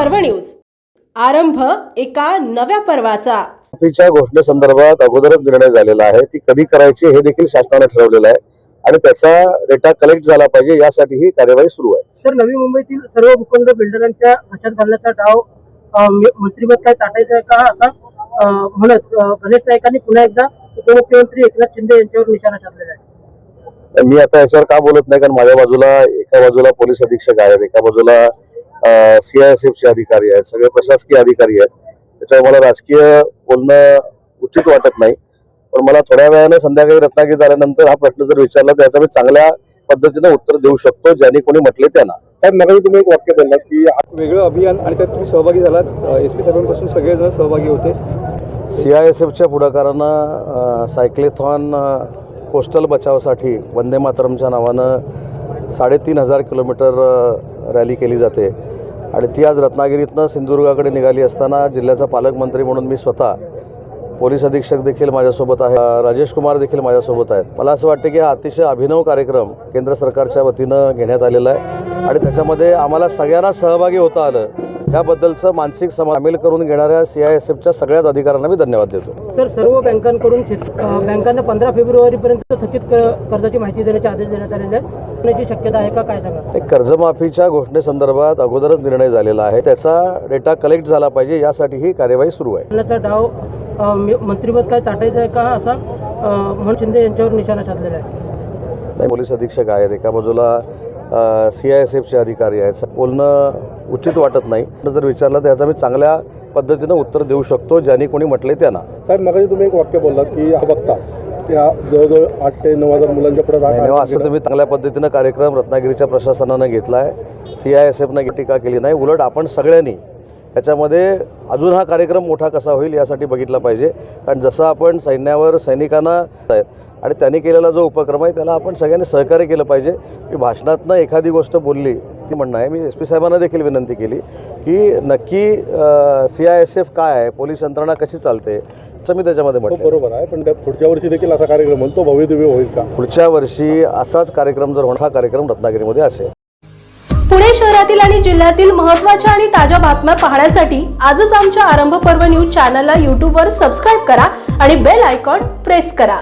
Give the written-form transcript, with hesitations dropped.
पर्व न्यूज आरंभ एका नव्या पर्वाचा। माफीच्या घोषणेसंदर्भात अगोदरच निर्णय झालेला आहे, ती कधी करायची हे देखील शासनाने ठरवलेलं आहे आणि त्याचा डेटा कलेक्ट झाला पाहिजे यासाठी ही कार्यवाही सुरू आहे। सर, नवी मुंबईतील सर्व भूखंड बिल्डरांच्या बचत घालण्याचा डाव मंत्रिपद काय टाटायचा आहे का असा म्हणत गणेश नाईकांनी पुन्हा एकदा उपमुख्यमंत्री एकनाथ शिंदे यांच्यावर निशाणा साधलेला आहे। मी आता याच्यावर का बोलत नाही, कारण माझ्या बाजूला एका बाजूला पोलीस अधीक्षक आहेत, एका बाजूला CISFचे अधिकारी आहेत, सगळे प्रशासकीय अधिकारी आहेत। त्याच्यामुळे मला राजकीय बोलणं उचित वाटत नाही, पण मला थोड्या वेळाने संध्याकाळी रत्नागिरी झाल्यानंतर हा प्रश्न जर विचारला तर याचा मी चांगल्या पद्धतीने उत्तर देऊ शकतो, ज्यांनी कोणी म्हटले त्यांना। साहेब, नवीन तुम्ही एक वाक्य बोललात की वेगळं अभियान आणि त्यात तुम्ही सहभागी झालात, SP साहेबांपासून सगळेजण सहभागी होते। CISFच्या पुढाकारानं सायक्लेथॉन कोस्टल बचावासाठी वंदे मातरमच्या नावानं 3,500 किलोमीटर रॅली केली जाते आणि ती आज रत्नागिरीतनं सिंधुदुर्गाकडे निघाली असताना जिल्ह्याचा पालकमंत्री म्हणून मी स्वतः, पोलीस अधीक्षक देखील माझ्यासोबत आहे, राजेश कुमार देखील माझ्यासोबत आहेत। मला असं वाटतं की हा अतिशय अभिनव कार्यक्रम केंद्र सरकारच्या वतीनं घेण्यात आलेला आहे आणि त्याच्यामध्ये आम्हाला सगळ्यांना सहभागी होता आलं, याबद्दलचं मानसिक सामील करून घेणाऱ्या CISFच्या सगळ्याच अधिकाऱ्यांना मी धन्यवाद देतो। सर, सर्व बँकांकडून बँकांना 15 फेब्रुवारीपर्यंत थकीत कर्जाची माहिती देण्याचे आदेश देण्यात आलेले आहेत, शक्यता आहे का, काय सांगा? कर्जमाफीच्या घोषणेसंदर्भात अगोदरच निर्णय झालेला आहे, त्याचा डेटा कलेक्ट झाला पाहिजे यासाठी ही कार्यवाही सुरू आहे। डाव मंत्रिपद काय टाटायचा आहे का असा म्हणून शिंदे यांच्यावर निशाणा साधलेला आहे। पोलीस अधीक्षक आहेत, एका बाजूला CISFचे अधिकारी आहेत, बोलणं उचित वाटत नाही, जर विचारलं तर याचा मी चांगल्या पद्धतीनं उत्तर देऊ शकतो, ज्यांनी कोणी म्हटले त्यांना। साहेब, मगाशी तुम्ही एक वाक्य बोललात की हा बघता या जवळजवळ 8 ते 9,000 मुलांच्या पुढे असं तुम्ही चांगल्या पद्धतीनं कार्यक्रम रत्नागिरीच्या प्रशासनानं घेतला आहे, CISFनं टीका केली नाही, उलट आपण सगळ्यांनी त्याच्यामध्ये अजून हा कार्यक्रम मोठा कसा होईल यासाठी बघितला पाहिजे। कारण जसं आपण सैन्यावर सैनिकांना आणि त्यांनी केलेला जो उपक्रम आहे त्याला आपण सगळ्यांनी सहकार्य केलं पाहिजे। मी भाषणातनं एखादी गोष्ट बोलली ती म्हणणं आहे, मी SP साहेबांना देखील विनंती केली की नक्की CISF काय आहे, पोलीस यंत्रणा कशी चालते असं मी त्याच्यामध्ये म्हटलं। बरोबर आहे, पण पुढच्या वर्षी देखील असा कार्यक्रम होईल, तो भव्यदिव्य होईल का? पुढच्या वर्षी असाच कार्यक्रम जर होणार, हा कार्यक्रम रत्नागिरीमध्ये असेल। पुणे शहरातील आणि जिल्ह्यातील महत्त्वाच्या आणि ताज्या बातम्या पाहण्यासाठी आजच आमच्या आरंभ पर्व न्यूज चॅनलला YouTube वर सबस्क्राईब करा आणि बेल आयकॉन प्रेस करा।